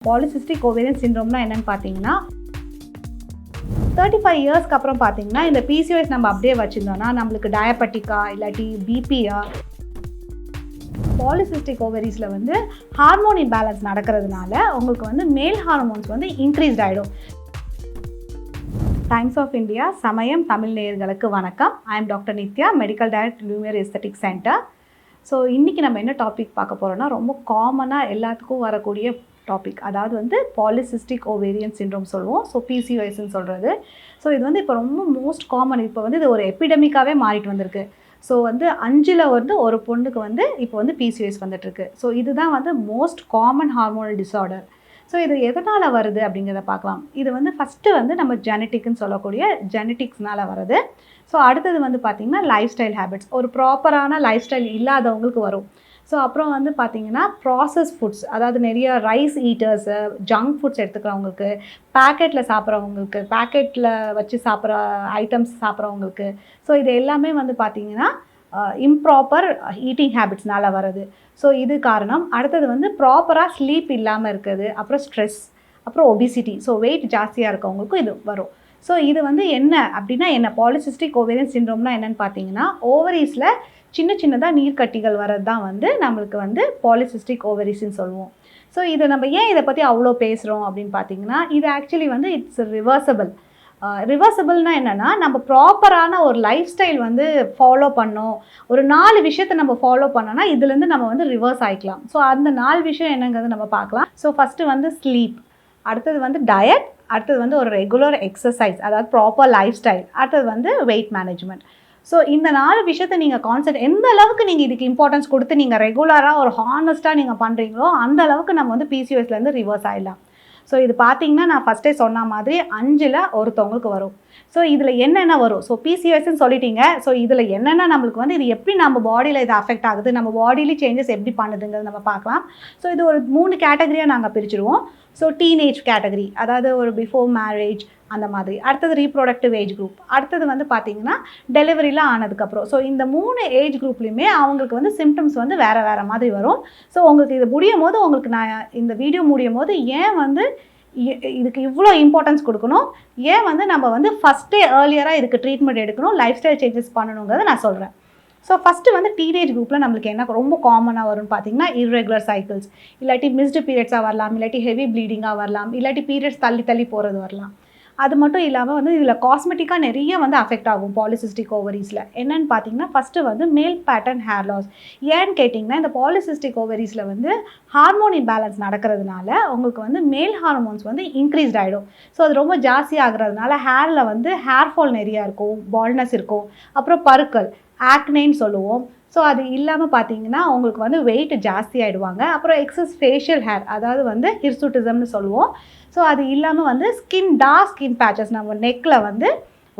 Polycystic ovarian syndrome என்னன்னு பார்த்தீங்கன்னா 35 இயர்ஸ்க்கு அப்புறம் பார்த்தீங்கன்னா இந்த PCOS நம்ம அப்படியே வச்சிருந்தோம்னா நம்மளுக்கு டயபெட்டிக்கா இல்லாட்டி பிபியா பாலிசிஸ்டிக் ஓவரிஸில் வந்து ஹார்மோன் இம்பேலன்ஸ் நடக்கிறதுனால உங்களுக்கு வந்து மேல் ஹார்மோன்ஸ் வந்து இன்க்ரீஸ்ட் ஆகிடும். டைம்ஸ் ஆஃப் இந்தியா சமயம் தமிழ் நேயர்களுக்கு வணக்கம். I am doctor Nithya, medical director Lumière aesthetic centre. So இன்றைக்கி நம்ம என்ன டாபிக் பார்க்க போகிறோம்னா ரொம்ப காமனாக எல்லாத்துக்கும் வரக்கூடிய டாபிக், அதாவது வந்து பாலிசிஸ்டிக் ஓவேரியன் சிண்ட்ரோம் சொல்லுவோம். ஸோ பிசிஓஎஸ்ன்னு சொல்கிறது. ஸோ இது வந்து இப்போ ரொம்ப மோஸ்ட் காமன், இப்போ வந்து இது ஒரு எபிடமிக்காகவே மாறிட்டு வந்திருக்கு. ஸோ வந்து 5ல் வந்து ஒரு பொண்ணுக்கு வந்து இப்போ வந்து பிசிஓஎஸ் வந்துட்டுருக்கு. ஸோ இதுதான் வந்து most common hormonal disorder. So இது எதனால் வருது அப்படிங்கிறத பார்க்கலாம். இது வந்து ஃபஸ்ட்டு வந்து நம்ம ஜெனட்டிக்னு சொல்லக்கூடிய ஜெனட்டிக்ஸ்னால் வருது. ஸோ அடுத்தது வந்து பார்த்திங்கன்னா லைஃப் ஸ்டைல் ஹேபிட்ஸ், ஒரு ப்ராப்பரான லைஃப் ஸ்டைல் இல்லாதவங்களுக்கு வரும். ஸோ அப்புறம் வந்து பார்த்திங்கன்னா ப்ராசஸ் ஃபுட்ஸ், அதாவது நிறைய ரைஸ் ஈட்டர்ஸு, ஜங்க் ஃபுட்ஸ் எடுத்துக்கிறவங்களுக்கு, பேக்கெட்டில் சாப்பிட்றவங்களுக்கு, பேக்கெட்டில் வச்சு சாப்பிட்ற ஐட்டம்ஸ் சாப்பிட்றவங்களுக்கு. ஸோ இது எல்லாமே வந்து பார்த்திங்கன்னா இம்ப்ராப்பர் ஈட்டிங் ஹேபிட்ஸ்னால் வருது. ஸோ இது காரணம். அடுத்தது வந்து ப்ராப்பராக ஸ்லீப் இல்லாமல் இருக்குது, அப்புறம் ஸ்ட்ரெஸ், அப்புறம் ஒபிசிட்டி. ஸோ வெயிட் ஜாஸ்தியாக இருக்கவங்களுக்கும் இது வரும். ஸோ இது வந்து என்ன அப்படின்னா என்ன, பாலிசிஸ்டிக் ஓவேரியன் சிண்ட்ரோம்னா என்னென்னு பார்த்தீங்கன்னா ஓவரீஸில் சின்ன சின்னதாக நீர்க்கட்டிகள் வர்றது தான் வந்து நம்மளுக்கு வந்து பாலிசிஸ்டிக் ஓவரிஸ்ன்னு சொல்லுவோம். ஸோ இதை நம்ம ஏன் இதை பற்றி அவ்வளோ பேசுகிறோம் அப்படின்னு பார்த்தீங்கன்னா இது ஆக்சுவலி வந்து இட்ஸ் ரிவர்சபிள். ரிவர்சபிள்னால் என்னென்னா நம்ம ப்ராப்பரான ஒரு லைஃப் ஸ்டைல் வந்து ஃபாலோ பண்ணோம், ஒரு 4 விஷயத்தை நம்ம ஃபாலோ பண்ணோன்னா இதுலேருந்து நம்ம வந்து ரிவர்ஸ் ஆகிக்கலாம். ஸோ அந்த 4 விஷயம் என்னங்கிறது நம்ம பார்க்கலாம். ஸோ ஃபஸ்ட்டு வந்து ஸ்லீப், அடுத்தது வந்து டயட், அடுத்தது வந்து ஒரு ரெகுலர் எக்ஸசைஸ், அதாவது ப்ராப்பர் லைஃப் ஸ்டைல், அடுத்தது வந்து வெயிட் மேனேஜ்மெண்ட். ஸோ இந்த 4 விஷயத்தை நீங்கள் எந்த அளவுக்கு நீங்கள் இதுக்கு இம்பார்ட்டன்ஸ் கொடுத்து நீங்கள் ரெகுலராக ஒரு ஹானஸ்ட்டாக நீங்கள் பண்ணுறீங்களோ அந்த அளவுக்கு நம்ம வந்து பிசிஓஎஸ்லேருந்து ரிவர்ஸ் ஆகிடலாம். ஸோ இது பார்த்தீங்கன்னா நான் ஃபஸ்ட்டே சொன்ன மாதிரி 5ல் ஒருத்தவங்களுக்கு வரும். ஸோ இதில் என்னென்ன வரும், ஸோ பிசிஓஎஸ்ன்னு சொல்லிட்டீங்க. ஸோ இதில் என்னென்ன நம்மளுக்கு வந்து இது எப்படி நம்ம பாடியில் இது அஃபெக்ட் ஆகுது, நம்ம பாடியிலே சேஞ்சஸ் எப்படி பண்ணுதுங்கிறது நம்ம பார்க்கலாம். ஸோ இது ஒரு 3 கேட்டகரியாக நாங்கள் பிரிச்சுடுவோம். ஸோ டீனேஜ் கேட்டகரி, அதாவது ஒரு பிஃபோர் மேரேஜ் அந்த மாதிரி. அடுத்தது ரீப்ரொடக்டிவ் ஏஜ் குரூப், அடுத்தது வந்து பார்த்திங்கன்னா டெலிவரிலாம் ஆனதுக்கப்புறம். ஸோ இந்த 3 ஏஜ் குரூப்லேயுமே அவங்களுக்கு வந்து சிம்டம்ஸ் வந்து வேறு வேறு மாதிரி வரும். ஸோ உங்களுக்கு இது முடியும் போது, உங்களுக்கு நான் இந்த வீடியோ முடியும் போது ஏன் வந்து இதுக்கு இவ்வளோ இம்பார்ட்டன்ஸ் கொடுக்கணும், ஏன் வந்து நம்ம வந்து ஃபஸ்ட்டே ஏர்லியராக இதுக்கு ட்ரீட்மெண்ட் எடுக்கணும், லைஃப் ஸ்டைல் சேஞ்சஸ் பண்ணணுங்கிறத நான் சொல்கிறேன். ஸோ ஃபஸ்ட்டு வந்து டீனேஜ் குரூப்பில் நம்மளுக்கு என்ன ரொம்ப காமனாக வரும்னு பார்த்தீங்கன்னா இர்ரெகுலர் சைக்கிள்ஸ், இல்லாட்டி மிஸ்டு பீரியட்ஸாக வரலாம், இல்லாட்டி ஹெவி ப்ளீடிங்காக வரலாம், இல்லாட்டி பீரியட்ஸ் தள்ளி தள்ளி போகிறது வரலாம். அது மட்டும் இல்லாமல் வந்து இதில் காஸ்மெட்டிக்காக நிறைய வந்து அஃபெக்ட் ஆகும் பாலிசிஸ்டிக் ஓவரிஸில். என்னென்னு பார்த்தீங்கன்னா ஃபஸ்ட்டு வந்து மேல் பேட்டர்ன் ஹேர் லாஸ். ஏன்னு கேட்டிங்கன்னா இந்த பாலிசிஸ்டிக் ஓவரிஸில் வந்து ஹார்மோன் இம்பேலன்ஸ் நடக்கிறதுனால உங்களுக்கு வந்து மேல் ஹார்மோன்ஸ் வந்து இன்க்ரீஸ்ட் ஆகிடும். ஸோ அது ரொம்ப ஜாஸ்தி ஆகிறதுனால ஹேரில் வந்து ஹேர் ஃபால் நிறையா இருக்கும், பால்னஸ் இருக்கும், அப்புறம் பருக்கள், ஆக்னேன்னு சொல்லுவோம். ஸோ அது இல்லாமல் பார்த்தீங்கன்னா அவங்களுக்கு வந்து வெயிட் ஜாஸ்தி ஆகிடுவாங்க. அப்புறம் எக்ஸஸ் ஃபேஷியல் ஹேர், அதாவது வந்து ஹிர்சுட்டிசம்னு சொல்லுவோம். ஸோ அது இல்லாமல் வந்து டார்க் ஸ்கின் பேச்சஸ் நம்ம நெக்கில் வந்து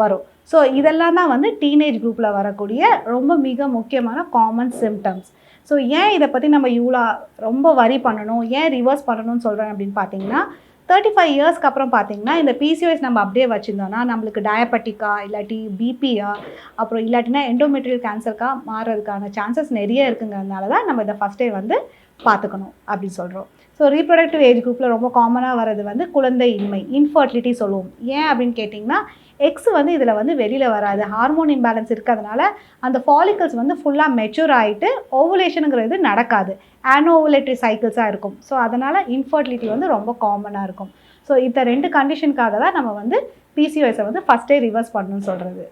வரும். ஸோ இதெல்லாம் தான் வந்து டீனேஜ் குரூப்பில் வரக்கூடிய ரொம்ப மிக முக்கியமான காமன் சிம்டம்ஸ். ஸோ ஏன் இதை பற்றி நம்ம இவ்வளோ ரொம்ப வரி பண்ணணும், ஏன் ரிவர்ஸ் பண்ணணும்னு சொல்கிறேன் அப்படின்னு பார்த்தீங்கன்னா 35 இயர்ஸ்க்கு அப்புறம் பார்த்தீங்கன்னா இந்த பிசிஓஎஸ் நம்ம அப்படியே வச்சுருந்தோம்னா நம்மளுக்கு டயபெட்டிக்கா இல்லாட்டி பிபியா அப்புறம் இல்லாட்டினா எண்டோமெட்ரியல் கேன்சருக்காக மாறுறதுக்கான சான்சஸ் நிறைய இருக்குங்கிறதுனால தான் நம்ம இதை ஃபஸ்ட்டே வந்து பார்த்துக்கணும் அப்படின்னு சொல்கிறோம். ஸோ ரீப்ரொடக்டிவ் ஏஜ் குரூப்பில் ரொம்ப காமனாக வர்றது வந்து குழந்தை இன்மை, இன்ஃபர்டிலிட்டி சொல்லுவோம். ஏன் அப்படின்னு கேட்டிங்கன்னா எக்ஸ் வந்து இதில் வந்து வெளியில் வராது, ஹார்மோன் இம்பேலன்ஸ் இருக்கிறதுனால அந்த ஃபாலிக்கல்ஸ் வந்து ஃபுல்லாக மெச்சூர் ஆகிட்டு ஓவுலேஷனுங்கிறது நடக்காது, ஆனோவுலேட்டரி சைக்கிள்ஸாக இருக்கும். ஸோ அதனால் இன்ஃபர்டிலிட்டி வந்து ரொம்ப காமனாக இருக்கும். ஸோ இந்த 2 கண்டிஷனுக்காக தான் நம்ம வந்து பிசிஓஎஸை வந்து ஃபஸ்ட்டே ரிவர்ஸ் பண்ணணும்னு சொல்கிறது.